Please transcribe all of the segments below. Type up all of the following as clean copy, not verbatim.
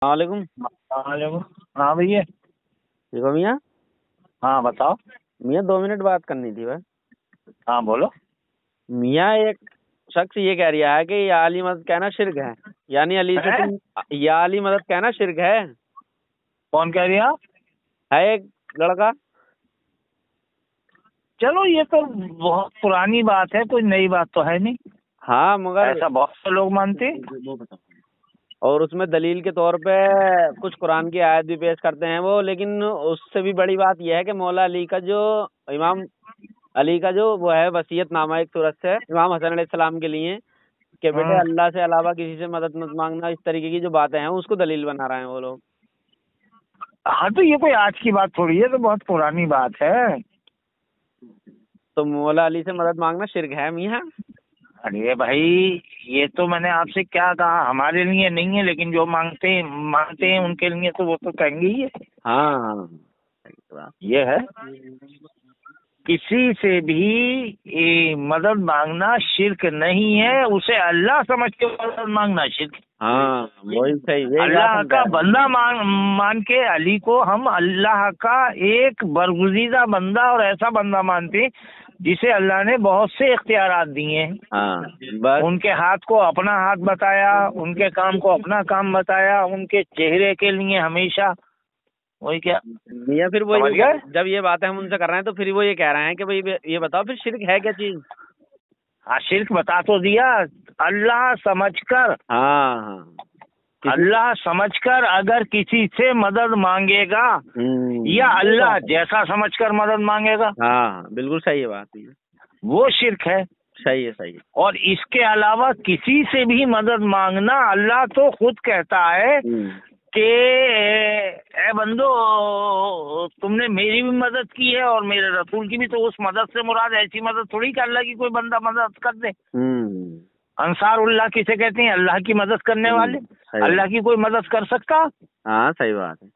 السلام علیکم۔ السلام علیکم۔ ہاں بھیا۔ ٹھیک ہو میاں؟ ہاں بتاؤ۔ میاں 2 منٹ بات کرنی تھی بھائی۔ ہاں بولو۔ میاں ایک شخص یہ کہہ رہا ہے کہ یا علی مدد کہنا شرک ہے، یعنی علی سے تم یا علی مدد کہنا شرک ہے۔ کون کہہ رہی ہے؟ ایک لڑکا۔ چلو یہ تو بہت پرانی بات ہے، کوئی نئی بات تو ہے نہیں۔ ہاں مگر ایسا بہت سے لوگ مانتے۔ اور اس میں دلیل کے طور پہ کچھ قرآن کی آیت بھی پیش کرتے ہیں وہ، لیکن اس سے بھی بڑی بات یہ ہے کہ مولا علی کا جو امام علی کا جو وہ ہے وصیت نامہ ایک صورت سے امام حسن علیہ السلام کے لیے کہ بیٹے اللہ سے علاوہ کسی سے مدد مت مانگنا، اس طریقے کی جو باتیں ہیں اس کو دلیل بنا رہے ہیں وہ لوگ۔ ہاں تو یہ کوئی آج کی بات تھوڑی ہے، تو بہت پرانی بات ہے۔ تو مولا علی سے مدد مانگنا شرک ہے میاں؟ ارے بھائی یہ تو میں نے آپ سے کیا کہا، ہمارے لیے نہیں ہے، لیکن جو مانگتے ہیں ان کے لیے تو وہ تو کہیں گے ہی ہے۔ ہاں یہ ہے کسی سے بھی مدد مانگنا شرک نہیں ہے، اسے اللہ سمجھ کے مدد مانگنا شرک ہے۔ ہاں وہی صحیح، اللہ کا بندہ مان کے علی کو ہم اللہ کا ایک برگزیدہ بندہ اور ایسا بندہ مانتے ہیں جسے اللہ نے بہت سے اختیارات دیے ہیں۔ ہاں ان کے ہاتھ کو اپنا ہاتھ بتایا، ان کے کام کو اپنا کام بتایا، ان کے چہرے کے لیے ہمیشہ وہی کیا میاں پھر وہی جب یہ باتیں ہم ان سے کر رہے ہیں تو پھر وہ یہ کہہ رہے ہیں کہ بھائی یہ بتاؤ پھر شرک ہے کیا چیز؟ ہاں شرک بتا تو دیا، اللہ سمجھ کر، ہاں اللہ سمجھ کر اگر کسی سے مدد مانگے گا یا اللہ جیسا سمجھ کر مدد مانگے گا، ہاں بالکل صحیح بات ہے، وہ شرک ہے۔ صحیح ہے۔ اور اس کے علاوہ کسی سے بھی مدد مانگنا، اللہ تو خود کہتا ہے کہ اے بندو تم نے میری بھی مدد کی ہے اور میرے رسول کی بھی، تو اس مدد سے مراد ایسی مدد تھوڑی کہ اللہ کی کوئی بندہ مدد کر دے۔ انصار اللہ کسے کہتے ہیں؟ اللہ کی مدد کرنے والے۔ اللہ کی کوئی مدد کر سکتا؟ ہاں صحیح بات ہے۔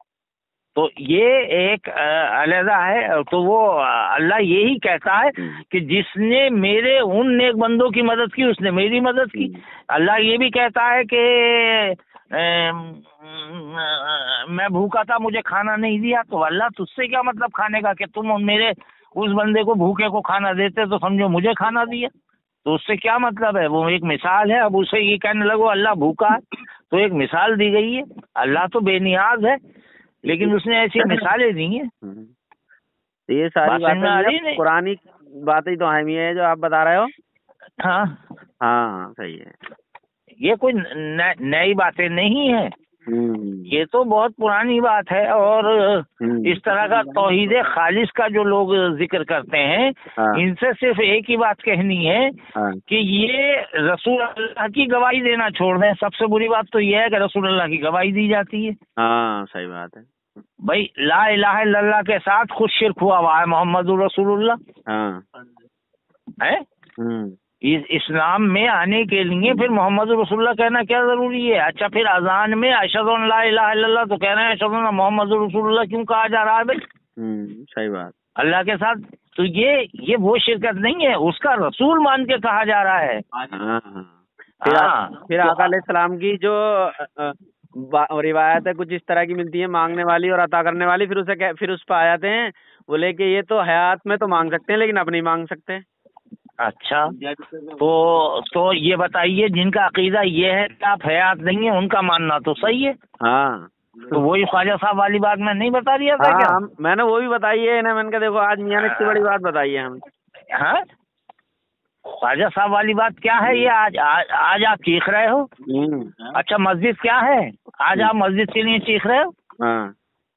تو یہ ایک علیحدہ ہے۔ تو وہ اللہ یہی کہتا ہے کہ جس نے میرے ان نیک بندوں کی مدد کی اس نے میری مدد کی۔ اللہ یہ بھی کہتا ہے کہ میں بھوکا تھا مجھے کھانا نہیں دیا، تو اللہ تجھ سے کیا مطلب کھانے کا، کہ تم میرے اس بندے کو بھوکے کو کھانا دیتے تو سمجھو مجھے کھانا دیا، تو اس سے کیا مطلب ہے؟ وہ ایک مثال ہے۔ اب اسے یہ کہنے لگو اللہ بھوکا ہے، تو ایک مثال دی گئی ہے۔ اللہ تو بے نیاز ہے لیکن اس نے ایسی مثالیں دی ہیں۔ یہ ساری باتیں قرآنی باتیں تو اہم ہے جو آپ بتا رہے ہو۔ ہاں ہاں صحیح ہے، یہ کوئی نئی باتیں نہیں ہیں، یہ تو بہت پرانی بات ہے۔ اور اس طرح کا توحید خالص کا جو لوگ ذکر کرتے ہیں ان سے صرف ایک ہی بات کہنی ہے کہ یہ رسول اللہ کی گواہی دینا چھوڑ دیں۔ سب سے بری بات تو یہ ہے کہ رسول اللہ کی گواہی دی جاتی ہے۔ ہاں صحیح بات ہے بھائی لا الہ الا اللہ کے ساتھ خود شرک ہوا ہوا ہے محمد رسول اللہ ہے۔ اسلام میں آنے کے لیے پھر محمد رسول اللہ کہنا کیا ضروری ہے؟ اچھا پھر اذان میں اشہد ان لا الہ الا اللہ تو کہہ رہے ہیں اشہد ان محمد رسول اللہ کیوں کہا جا رہا ہے بھائی صحیح بات اللہ کے ساتھ؟ تو یہ وہ شرکت نہیں ہے، اس کا رسول مان کے کہا جا رہا ہے۔ پھر آقا علیہ السلام کی جو روایت ہے کچھ اس طرح کی ملتی ہے مانگنے والی اور عطا کرنے والی، پھر اس پہ آ جاتے ہیں بولے کہ یہ تو حیات میں تو مانگ سکتے ہیں لیکن اب نہیں مانگ سکتے۔ اچھا تو یہ بتائیے جن کا عقیدہ یہ ہے کہ آپ حیات نہیں ہیں ان کا ماننا تو صحیح ہے۔ ہاں تو وہی خواجہ صاحب والی بات میں نہیں بتا دیا تھا کیا؟ میں نے وہ بھی بتائی ہے انہیں، میں نے کہا دیکھو آج میاں نے اتنی بڑی بات بتائی ہے ہمیں۔ ہاں خواجہ صاحب والی بات کیا ہے؟ یہ آج آپ چیخ رہے ہو۔ اچھا مسجد کیا ہے؟ آج آپ مسجد کے لیے چیخ رہے ہو؟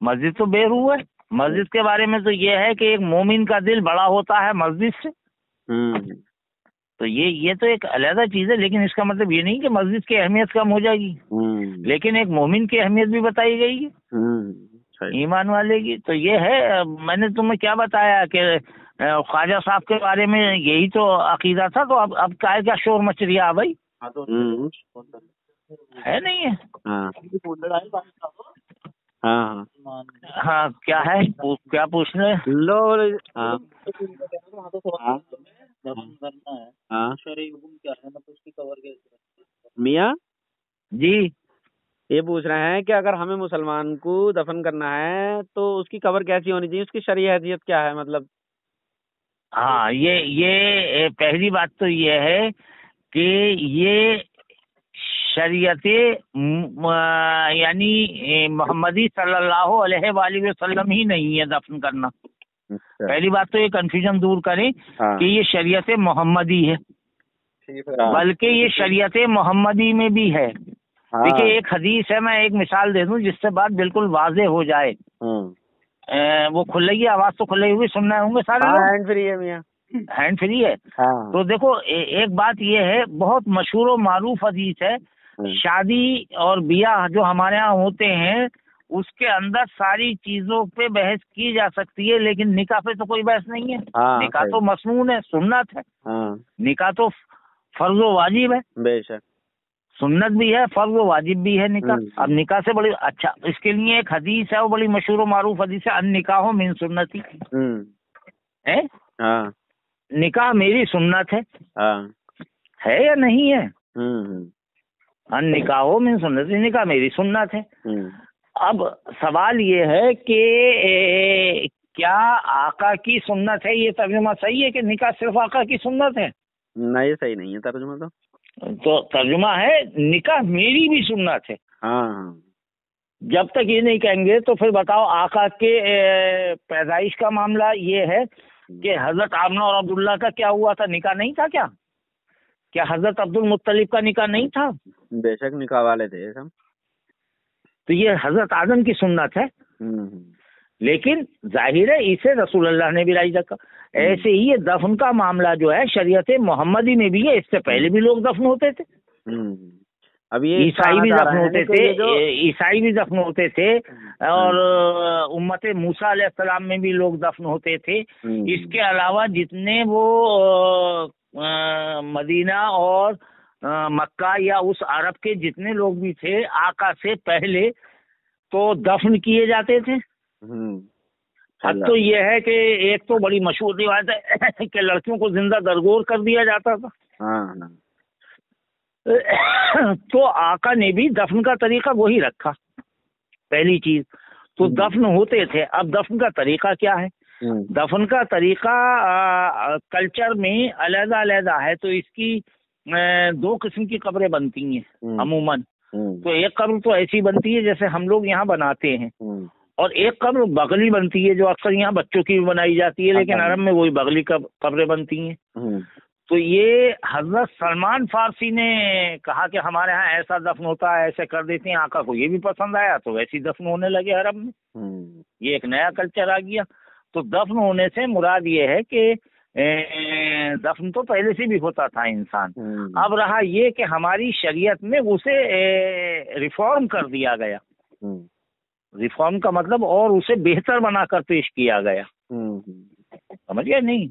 مسجد تو بے روح ہے۔ مسجد کے بارے میں تو یہ ہے کہ ایک مومن کا دل بڑا ہوتا ہے مسجد سے، تو یہ تو ایک علیحدہ چیز ہے، لیکن اس کا مطلب یہ نہیں کہ مسجد کی اہمیت کم ہو جائے گی، لیکن ایک مومن کی اہمیت بھی بتائی گئی ہے ایمان والے کی۔ تو یہ ہے، میں نے تمہیں کیا بتایا کہ خواجہ صاحب کے بارے میں یہی تو عقیدہ تھا، تو اب کیا شور مچ رہی ہے بھائی؟ ہے نہیں ہے؟ ہاں کیا ہے؟ کیا پوچھ رہے لو میاں جی یہ پوچھ رہے ہیں کہ اگر ہمیں مسلمان کو دفن کرنا ہے تو اس کی قبر کیسی ہونی چاہیے, اس کی شرعی حیثیت کیا ہے مطلب؟ ہاں یہ پہلی بات تو یہ ہے کہ یہ شریعت یعنی محمدی صلی اللہ علیہ وآلہ وسلم ہی نہیں ہے دفن کرنا. پہلی بات تو یہ کنفیوژن دور کریں کہ یہ شریعت محمدی ہے, بلکہ یہ شریعت محمدی میں بھی ہے. دیکھیے ایک حدیث ہے, میں ایک مثال دے دوں جس سے بات بالکل واضح ہو جائے. وہ کھل رہی ہے, آواز تو کھلے ہوئے سن رہے ہوں گے سارے لوگ. ہینڈ فری ہے میاں, ہینڈ فری ہے. تو دیکھو ایک بات یہ ہے, بہت مشہور و معروف حدیث ہے, شادی اور بیاہ جو ہمارے ہاں ہوتے ہیں اس کے اندر ساری چیزوں پہ بحث کی جا سکتی ہے, لیکن نکاح پہ تو کوئی بحث نہیں ہے. نکاح تو مسنون ہے, سنت ہے. نکاح تو فرض و واجب ہے, بے شک سنت بھی ہے, فرض و واجب بھی ہے نکاح. اب نکاح سے بڑی اچھا اس کے لیے ایک حدیث ہے, وہ بڑی مشہور و معروف حدیث ہے, ان نکاح من سنتی. نکاح میری سنت ہے یا نہیں ہے؟ ان نکاح من سنتی, نکاح میری سنت ہے. اب سوال یہ ہے کہ کیا آقا کی سنت ہے, یہ ترجمہ صحیح ہے کہ نکاح صرف آقا کی سنت ہے؟ نہیں, صحیح نہیں ہے ترجمہ. تو ترجمہ ہے نکاح میری بھی سنت ہے. جب تک یہ نہیں کہیں گے تو پھر بتاؤ آقا کے پیدائش کا معاملہ یہ ہے کہ حضرت آمنہ اور عبداللہ کا کیا ہوا تھا, نکاح نہیں تھا کیا حضرت عبد المطلب کا نکاح نہیں تھا؟ بے شک نکاح والے تھے سب. تو یہ حضرت آدم کی سنت ہے, لیکن ظاہر ہے اسے رسول اللہ نے بھی رائج رکھا. ایسے ہی یہ دفن کا معاملہ جو ہے شریعت محمدی میں بھی ہے, اس سے پہلے بھی لوگ دفن ہوتے تھے. اب یہ عیسائی بھی دفن ہوتے تھے, عیسائی بھی دفن ہوتے تھے, اور امت موسیٰ علیہ السلام میں بھی لوگ دفن ہوتے تھے. اس کے علاوہ جتنے وہ مدینہ اور مکہ یا اس عرب کے جتنے لوگ بھی تھے آقا سے پہلے تو دفن کیے جاتے تھے. اب تو یہ ہے کہ ایک تو بڑی مشہور روایت ہے کہ لڑکیوں کو زندہ درگور کر دیا جاتا تھا. تو آقا نے بھی دفن کا طریقہ وہی رکھا, پہلی چیز تو دفن ہوتے تھے. اب دفن کا طریقہ کیا ہے؟ دفن کا طریقہ کلچر میں علیحدہ علیحدہ ہے. تو اس کی دو قسم کی قبریں بنتی ہیں عموماً. تو ایک قبر تو ایسی بنتی ہے جیسے ہم لوگ یہاں بناتے ہیں, اور ایک قبر بغلی بنتی ہے جو اکثر یہاں بچوں کی بھی بنائی جاتی ہے, لیکن عرب میں وہی بغلی قبریں بنتی ہیں. تو یہ حضرت سلمان فارسی نے کہا کہ ہمارے ہاں ایسا دفن ہوتا ہے, ایسے کر دیتے ہیں. آقا کو یہ بھی پسند آیا تو ویسی دفن ہونے لگے عرب میں. یہ ایک نیا کلچر آ گیا. تو دفن ہونے سے مراد یہ ہے کہ دفن تو پہلے سے بھی ہوتا تھا انسان. اب رہا یہ کہ ہماری شریعت میں اسے ریفارم کر دیا گیا. ریفارم کا مطلب اور اسے بہتر بنا کر پیش کیا گیا. سمجھ گئے نہیں؟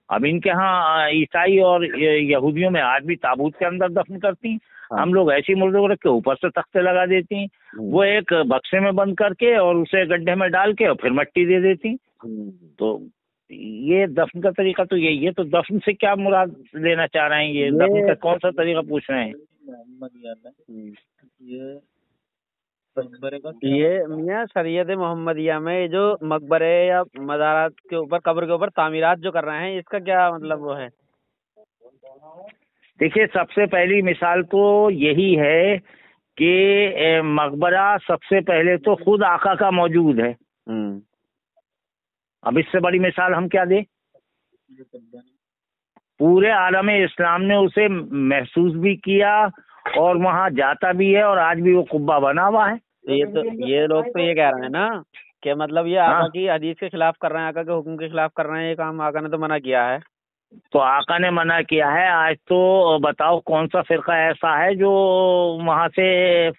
اب ان کے ہاں عیسائی اور یہودیوں میں آج بھی تابوت کے اندر دفن کرتی ہیں. ہم لوگ ایسی مردے کو رکھ کے اوپر سے تختے لگا دیتی ہیں, وہ ایک بکسے میں بند کر کے اور اسے گڈھے میں ڈال کے اور پھر مٹی دے دیتی ہیں. تو یہ دفن کا طریقہ تو یہی ہے. تو دفن سے کیا مراد لینا چاہ رہے ہیں, یہ دفن کا کون سا طریقہ پوچھ رہے ہیں؟ یہ میاں شریعت محمدیہ میں جو مقبرے یا مزارات کے اوپر قبر کے اوپر تعمیرات جو کر رہے ہیں, اس کا کیا مطلب وہ ہے؟ دیکھیے سب سے پہلی مثال تو یہی ہے کہ مقبرہ سب سے پہلے تو خود آقا کا موجود ہے. اب اس سے بڑی مثال ہم کیا دیں؟ پورے عالم اسلام نے اسے محسوس بھی کیا اور وہاں جاتا بھی ہے, اور آج بھی وہ قبہ بنا ہوا ہے. یہ لوگ تو یہ کہہ رہے ہیں نا کہ مطلب یہ آقا کی حدیث کے خلاف کر رہے ہیں, آقا کے حکم کے خلاف کر رہے ہیں. یہ کام آقا نے تو منع کیا ہے. تو آقا نے منع کیا ہے. آج تو بتاؤ کون سا فرقہ ایسا ہے جو وہاں سے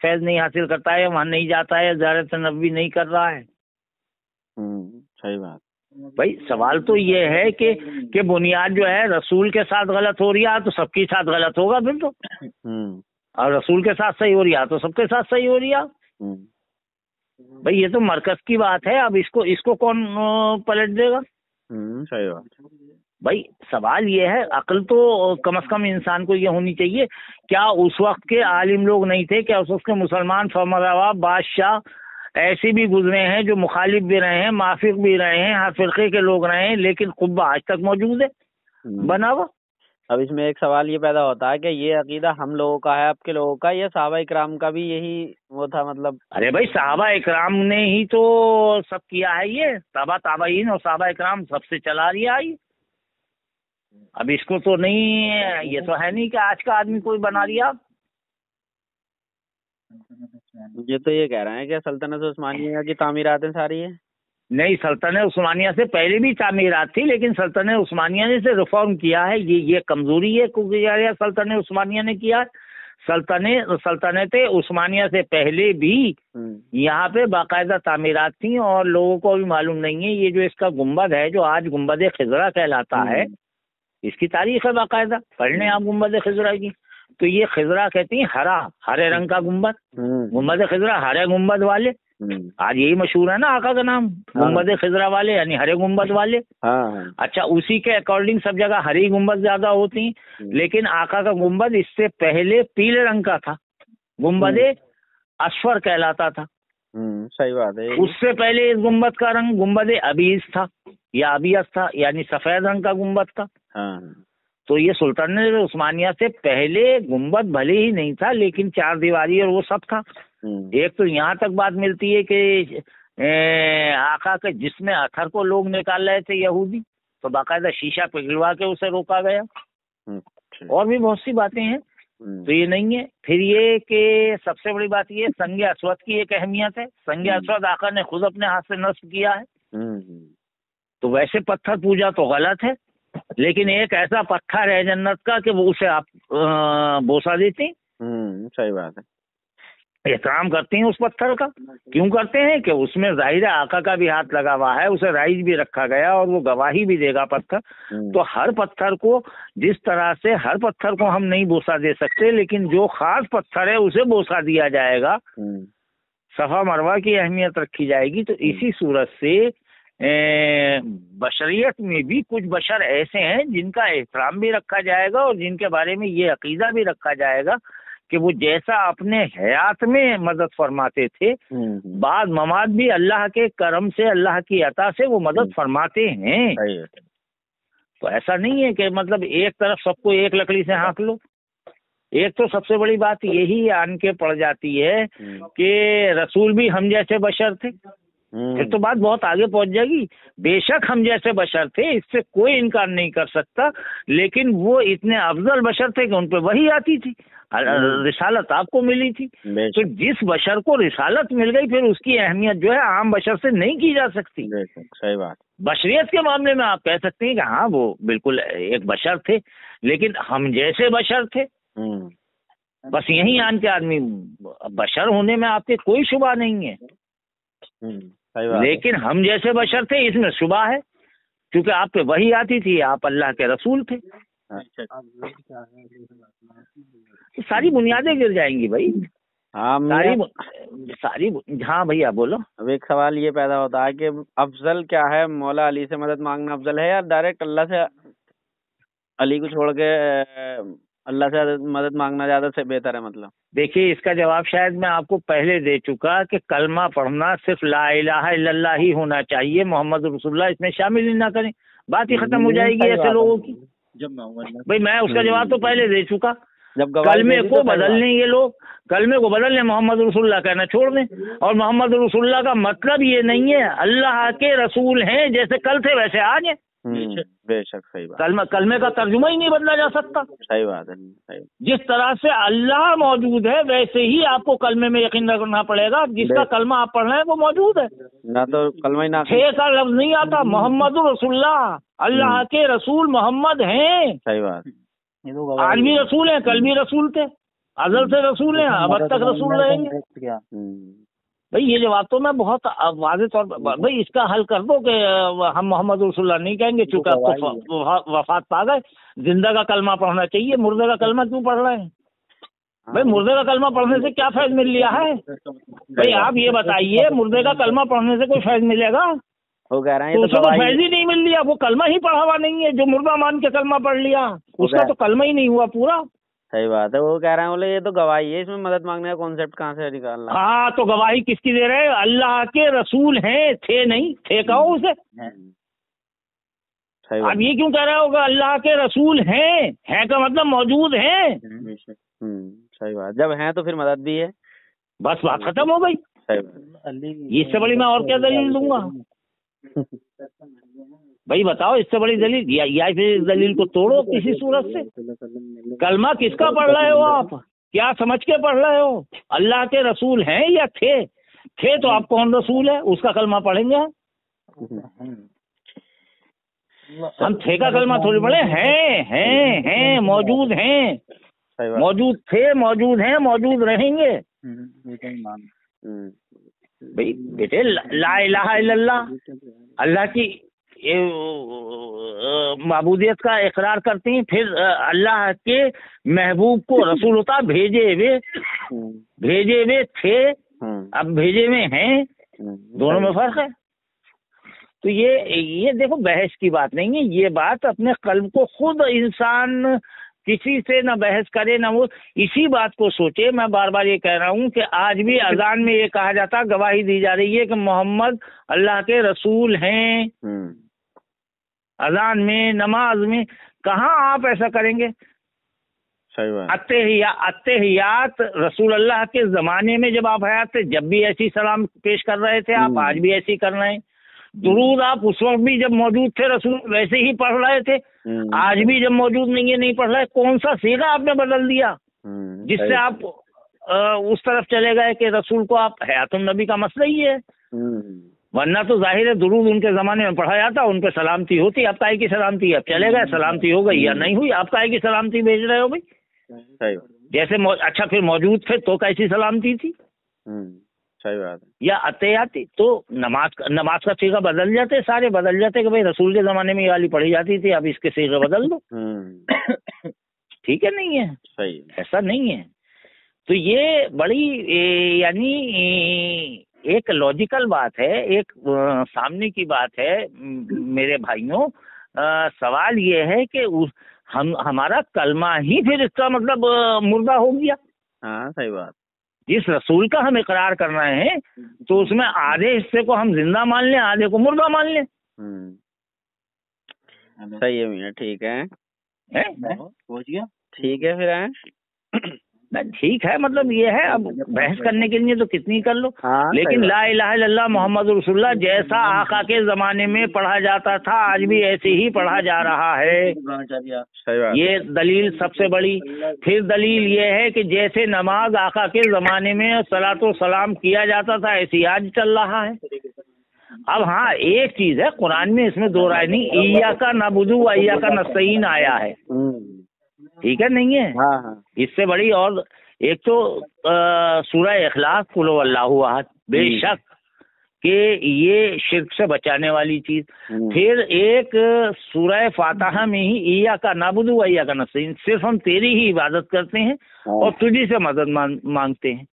فیض نہیں حاصل کرتا ہے, وہاں نہیں جاتا ہے, زیارت نبوی نہیں کر رہا ہے. صحیح بات بھائی. سوال تو یہ ہے کہ بنیاد جو ہے رسول کے ساتھ غلط ہو رہی ہے تو سب کے ساتھ غلط ہوگا پھر تو, اور رسول کے ساتھ صحیح ہو رہی ہے تو سب کے ساتھ صحیح ہو رہی ہے. بھائی یہ تو مرکز کی بات ہے. اب اس کو کون پلٹ دے گا؟ صحیح بات. بھائی سوال یہ ہے، عقل تو کم از کم انسان کو یہ ہونی چاہیے، کیا اس وقت کے عالم لوگ نہیں تھے؟ کیا اس وقت کے مسلمان فرمانروا بادشاہ ایسے بھی گزرے ہیں جو مخالف بھی رہے ہیں، موافق بھی رہے ہیں، ہر فرقے کے لوگ رہے ہیں، لیکن قبہ آج تک موجود ہے بنا ہوا؟ اب اس میں ایک سوال یہ پیدا ہوتا ہے کہ یہ عقیدہ ہم لوگوں کا ہے، آپ کے لوگوں کا، یا صحابہ اکرام کا بھی یہی وہ تھا مطلب؟ ارے بھائی صحابہ اکرام نے ہی تو سب کیا ہے، یہ تابعین اور صحابہ اکرام سب سے چلا رہا ہے۔ اب اس کو تو نہیں، یہ تو ہے نہیں کہ آج کا آدمی کوئی بنا رہا۔ یہ تو یہ کہہ رہے ہیں کہ سلطنت عثمانیہ کی تعمیراتیں ساری ہیں؟ نہیں، سلطنت عثمانیہ سے پہلے بھی تعمیرات تھی، لیکن سلطنت عثمانیہ نے سے ریفارم کیا ہے، یہ کمزوری ہے کیونکہ سلطنت عثمانیہ نے کیا ہے۔ سلطنت عثمانیہ سے پہلے بھی یہاں پہ باقاعدہ تعمیرات تھیں، اور لوگوں کو بھی معلوم نہیں ہے۔ یہ جو اس کا گنبد ہے جو آج گنبد خضرا کہلاتا ہے، اس کی تاریخ ہے باقاعدہ، پڑھ لیں آپ گنبد خضرا کی، تو یہ خضرا کہتی ہیں ہرے رنگ کا گنبد، گنبد خضرا، ہرے گنبد والے، آج یہی مشہور ہے نا آقا کا نام، گنبد خضرا والے یعنی ہرے گنبد والے۔ اچھا، اسی کے اکارڈنگ سب جگہ ہری گنبد زیادہ ہوتی ہیں، لیکن آقا کا گنبد اس سے پہلے پیلے رنگ کا تھا، گنبد اصفر کہلاتا تھا۔ صحیح بات ہے۔ اس سے پہلے اس گنبد کا رنگ گنبد ابیض تھا یا ابیض تھا، یعنی سفید رنگ کا گنبد تھا۔ تو یہ سلطنت عثمانیہ سے پہلے گنبد بھلے ہی نہیں تھا، لیکن چار دیواری اور وہ سب تھا۔ ایک تو یہاں تک بات ملتی ہے کہ آقا کے جسم اطہر کو لوگ نکال رہے تھے یہودی، تو باقاعدہ شیشہ پگھلوا کے اسے روکا گیا، اور بھی بہت سی باتیں ہیں، تو یہ نہیں ہے۔ پھر یہ کہ سب سے بڑی بات یہ سنگ اسود کی ایک اہمیت ہے۔ سنگ اسود آقا نے خود اپنے ہاتھ سے نصب کیا ہے، تو ویسے پتھر پوجا تو غلط ہے، لیکن ایک ایسا پتھر ہے جنت کا کہ وہ اسے آپ بوسا دیتی، صحیح بات ہے، احترام کرتی ہیں اس پتھر کا۔ کیوں کرتے ہیں؟ کہ اس میں ظاہر آقا کا بھی ہاتھ لگا ہوا ہے، اسے رائج بھی رکھا گیا، اور وہ گواہی بھی دے گا پتھر۔ تو ہر پتھر کو، جس طرح سے ہر پتھر کو ہم نہیں بوسا دے سکتے، لیکن جو خاص پتھر ہے اسے بوسا دیا جائے گا، صفا مروہ کی اہمیت رکھی جائے گی۔ تو اسی صورت سے بشریت میں بھی کچھ بشر ایسے ہیں جن کا احترام بھی رکھا جائے گا، اور جن کے بارے میں یہ عقیدہ بھی رکھا جائے گا کہ وہ جیسا اپنے حیات میں مدد فرماتے تھے، بعد ممات بھی اللہ کے کرم سے، اللہ کی عطا سے وہ مدد فرماتے ہیں۔ تو ایسا نہیں ہے کہ مطلب ایک طرف سب کو ایک لکڑی سے ہانک لو۔ ایک تو سب سے بڑی بات یہی آن کے پڑ جاتی ہے کہ رسول بھی ہم جیسے بشر تھے، پھر تو بات بہت آگے پہنچ جائے گی۔ بے شک ہم جیسے بشر تھے، اس سے کوئی انکار نہیں کر سکتا، لیکن وہ اتنے افضل بشر تھے کہ ان پہ وحی آتی تھی، رسالت آپ کو ملی تھی۔ تو جس بشر کو رسالت مل گئی، پھر اس کی اہمیت جو ہے عام بشر سے نہیں کی جا سکتی۔ صحیح بات۔ بشریت کے معاملے میں آپ کہہ سکتے ہیں کہ ہاں وہ بالکل ایک بشر تھے، لیکن ہم جیسے بشر تھے، بس یہی آن کے آدمی بشر ہونے میں آپ کے کوئی شبہ نہیں ہے، لیکن ہم جیسے بشر تھے اس میں شبہ ہے، کیونکہ آپ پہ وحی آتی تھی، آپ اللہ کے رسول تھے۔ ساری بنیادیں گر جائیں گی بھائی، ساری ہاں بھیا بولو۔ اب ایک سوال یہ پیدا ہوتا ہے کہ افضل کیا ہے، مولا علی سے مدد مانگنا افضل ہے، یا ڈائریکٹ اللہ سے، علی کو چھوڑ کے اللہ سے مدد مانگنا زیادہ سے بہتر ہے؟ مطلب دیکھیے، اس کا جواب شاید میں آپ کو پہلے دے چکا کہ کلمہ پڑھنا صرف لا الہ الا اللہ ہی ہونا چاہیے، محمد رسول اللہ اس میں شامل ہی نہ کریں، بات ہی ختم ہو جائے گی ایسے لوگوں کی۔ بھائی میں اس کا جواب تو پہلے دے چکا، کلمے کو بدل لیں یہ لوگ، کلمے کو بدل لیں، محمد رسول اللہ کہنا چھوڑ دیں، اور محمد رسول اللہ کا مطلب یہ نہیں ہے اللہ کے رسول ہیں، جیسے کل تھے ویسے آج ہیں۔ بے شک صحیح بات، کلمے کا ترجمہ ہی نہیں بدلا جا سکتا۔ صحیح بات ہے، جس طرح سے اللہ موجود ہے ویسے ہی آپ کو کلمے میں یقین رکھنا پڑے گا، جس کا کلمہ آپ پڑھ رہے ہیں وہ موجود ہے، نہ تو کلمہ ہی نہ کا لفظ نہیں آتا، محمد رسول اللہ، اللہ کے رسول محمد ہیں۔ صحیح بات، آج بھی رسول ہیں، کل بھی رسول تھے، ازل سے رسول ہیں، اب تک رسول رہیں گے۔ بھائی یہ جواب تو میں بہت واضح طور پر، بھائی اس کا حل کر دو کہ ہم محمد رسول اللہ نہیں کہیں گے، چونکہ آپ کو وفات پا گئے، زندہ کا کلمہ پڑھنا چاہیے، مردے کا کلمہ کیوں پڑھ رہے ہیں؟ بھائی مردے کا کلمہ پڑھنے سے کیا فیض مل لیا ہے؟ بھائی آپ یہ بتائیے، مردے کا کلمہ پڑھنے سے کوئی فیض ملے گا؟ وہ کہہ رہے ہیں تو اسے تو فیض ہی نہیں مل لیا، وہ کلمہ ہی پڑھا ہوا نہیں ہے، جو مردہ مان کے کلمہ پڑھ لیا اس کا تو کلمہ ہی نہیں ہوا پورا۔ صحیح بات ہے، وہ کہہ رہے ہیں بولے یہ تو گواہی ہے، اس میں مدد مانگنے کا کانسیپٹ کہاں سے نکالنا؟ ہاں تو گواہی کس کی دے رہے؟ اللہ کے رسول ہیں، تھے نہیں، تھے کہو اسے۔ اب یہ کیوں کہہ رہا ہوگا اللہ کے رسول ہیں کا مطلب موجود ہیں۔ صحیح بات، جب ہیں تو پھر مدد بھی ہے، بس بات ختم ہو گئی۔ اس سے بڑی میں اور کیا دلیل دوں گا؟ بھائی بتاؤ اس سے بڑی دلیل، یا پھر اس دلیل کو توڑو کسی صورت سے۔ کلمہ کس کا پڑھ رہے ہو آپ؟ کیا سمجھ کے پڑھ رہے ہو؟ اللہ کے رسول ہیں یا تھے؟ تھے تو آپ کون رسول ہے اس کا کلمہ پڑھیں گے؟ ہم تھے کا کلمہ تھوڑی پڑھے، ہیں موجود ہیں، موجود تھے، موجود ہیں، موجود رہیں گے۔ بھائی بیٹے لا الہ الا اللہ، اللہ کی معبودیت کا اقرار کرتے ہیں، پھر اللہ کے محبوب کو رسول ہوتا بھیجے ہوئے تھے، اب بھیجے ہوئے ہیں، دونوں میں فرق ہے۔ تو یہ دیکھو بحث کی بات نہیں ہے، یہ بات اپنے قلب کو خود انسان کسی سے نہ بحث کرے نہ وہ اسی بات کو سوچے۔ میں بار بار یہ کہہ رہا ہوں کہ آج بھی اذان میں یہ کہا جاتا، گواہی دی جا رہی ہے کہ محمد اللہ کے رسول ہیں، اذان میں، نماز میں، کہاں آپ ایسا کریں گے؟ اتحیات رسول اللہ کے زمانے میں جب آپ حیات تھے جب بھی ایسی سلام پیش کر رہے تھے آپ، آج بھی ایسی کر رہے ہیں۔ درود آپ اس وقت بھی جب موجود تھے رسول ویسے ہی پڑھ رہے تھے، آج بھی جب موجود نہیں ہے نہیں پڑھ رہے۔ کون سا صیغہ آپ نے بدل دیا جس سے آپ اس طرف چلے گئے کہ رسول کو آپ حیات النبی کا مسئلہ ہی ہے؟ ورنہ تو ظاہر ہے درود ان کے زمانے میں پڑھا جاتا، ان پہ سلامتی ہوتی، آپ کائے کی سلامتی؟ اب چلے گئے، سلامتی ہو گئی یا نہیں ہوئی، آپ کائے کی سلامتی بھیج رہے ہو بھائی؟ جیسے اچھا پھر موجود تھے تو کیسی سلامتی تھی؟ صحیح بات ہے۔ یا اتحیاتی تو نماز کا صیغہ بدل جاتے، سارے بدل جاتے کہ بھائی رسول کے زمانے میں یہ والی پڑھی جاتی تھی، اب اس کے صیغے بدل دو۔ ٹھیک ہے، نہیں ہے صحیح، ایسا ایسا نہیں ہے۔ تو یہ بڑی یعنی ایک لاجیکل بات ہے، ایک سامنے کی بات ہے میرے بھائیوں۔ سوال یہ ہے کہ ہمارا کلمہ ہی پھر اس کا مطلب مردہ ہو گیا۔ ہاں صحیح بات، جس رسول کا ہم اقرار کر رہے ہیں تو اس میں آدھے حصے کو ہم زندہ مان لیں، آدھے کو مردہ مان لیں۔ صحیح ہے میاں، ٹھیک ہے، ٹھیک ہے پھر ٹھیک ہے، مطلب یہ ہے اب بحث کرنے کے لیے تو کتنی کر لو، لیکن لا الہ الا اللہ محمد رسول اللہ جیسا آقا کے زمانے میں پڑھا جاتا تھا آج بھی ایسے ہی پڑھا جا رہا ہے۔ یہ دلیل سب سے بڑی۔ پھر دلیل یہ ہے کہ جیسے نماز آقا کے زمانے میں صلاۃ و سلام کیا جاتا تھا ایسی آج چل رہا ہے۔ اب ہاں ایک چیز ہے، قرآن میں اس میں دو رائے نہیں، ایاک نعبد و ایاک نستعین آیا ہے، ٹھیک ہے نہیں ہے؟ اس سے بڑی اور ایک تو سورہ اخلاص قل هو اللہ احد، بے شک کہ یہ شرک سے بچانے والی چیز۔ پھر ایک سورہ فاتحہ میں ہی ایاک نعبد و ایاک نستعین، صرف ہم تیری ہی عبادت کرتے ہیں اور تجھی سے مدد مانگتے ہیں،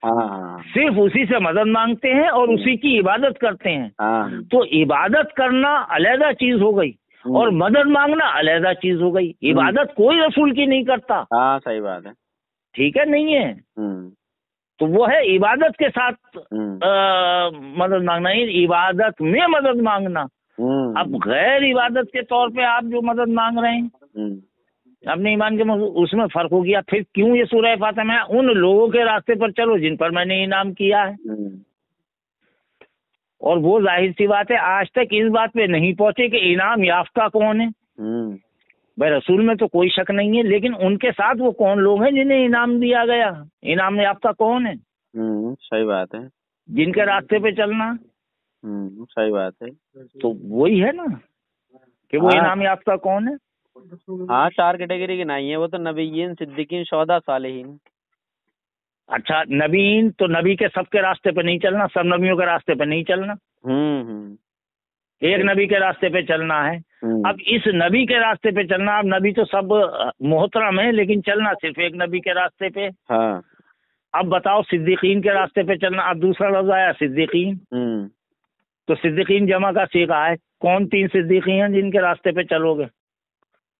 صرف اسی سے مدد مانگتے ہیں اور اسی کی عبادت کرتے ہیں۔ تو عبادت کرنا علیحدہ چیز ہو گئی اور مدد مانگنا علیحدہ چیز ہو گئی۔ عبادت کوئی رسول کی نہیں کرتا، صحیح بات ہے، ٹھیک ہے نہیں ہے؟ تو وہ ہے عبادت کے ساتھ مدد مانگنا، عبادت میں مدد مانگنا۔ اب غیر عبادت کے طور پہ آپ جو مدد مانگ رہے ہیں اپنے ایمان کے اس میں فرق ہو گیا۔ پھر کیوں یہ سورہ فاتحہ میں ان لوگوں کے راستے پر چلو جن پر میں نے انعام کیا ہے، اور وہ ظاہر سی بات ہے آج تک اس بات پہ نہیں پہنچے کہ انعام یافتہ کون ہے۔ بھائی رسول میں تو کوئی شک نہیں ہے، لیکن ان کے ساتھ وہ کون لوگ ہیں جنہیں انعام دیا گیا، انعام یافتہ کون ہے؟ صحیح بات ہے، جن کے راستے پہ چلنا، صحیح بات ہے، تو وہی ہے نا کہ وہ انعام یافتہ کون ہے۔ ہاں 4 کیٹیگری کی نہیں ہے، وہ تو نبیین، صدیقین، شہداء، صالحین۔ اچھا نبیین تو نبی کے سب کے راستے پہ نہیں چلنا، سب نبیوں کے راستے پہ نہیں چلنا، ایک نبی کے راستے پہ چلنا ہے۔ اب اس نبی کے راستے پہ چلنا، اب نبی تو سب محترم ہے لیکن چلنا صرف ایک نبی کے راستے پہ۔ اب بتاؤ صدیقین کے راستے پہ چلنا، اب دوسرا لفظ آیا صدیقین، تو صدیقین جمع کا سیکھا ہے. کون 3 صدیقین ہیں جن کے راستے پہ چلو گے؟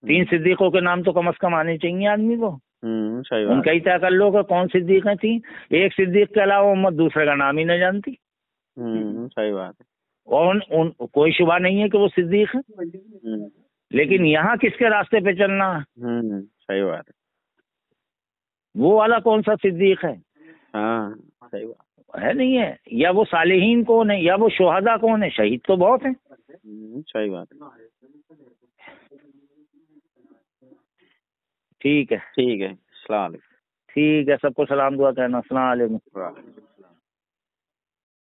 3 صدیقوں کے نام تو کم از کم آنے چاہیے آدمی کو. ان کا ہی طے کر لو کہ کون صدیق ہیں 3. ایک صدیق کے علاوہ امت دوسرے کا نام ہی نہ جانتی. صحیح بات ہے. اور کوئی شبہ نہیں ہے کہ وہ صدیق ہے. لیکن یہاں کس کے راستے پہ چلنا ہے؟ صحیح بات ہے. وہ والا کون سا صدیق ہے؟ ہاں صحیح بات ہے نہیں ہے. یا وہ صالحین کون ہے، یا وہ شہداء کون ہے؟ شہید تو بہت ہیں. صحیح بات ہے. ٹھیک ہے ٹھیک ہے. السلام علیکم. ٹھیک ہے، سب کو سلام دعا کہنا. السلام علیکم.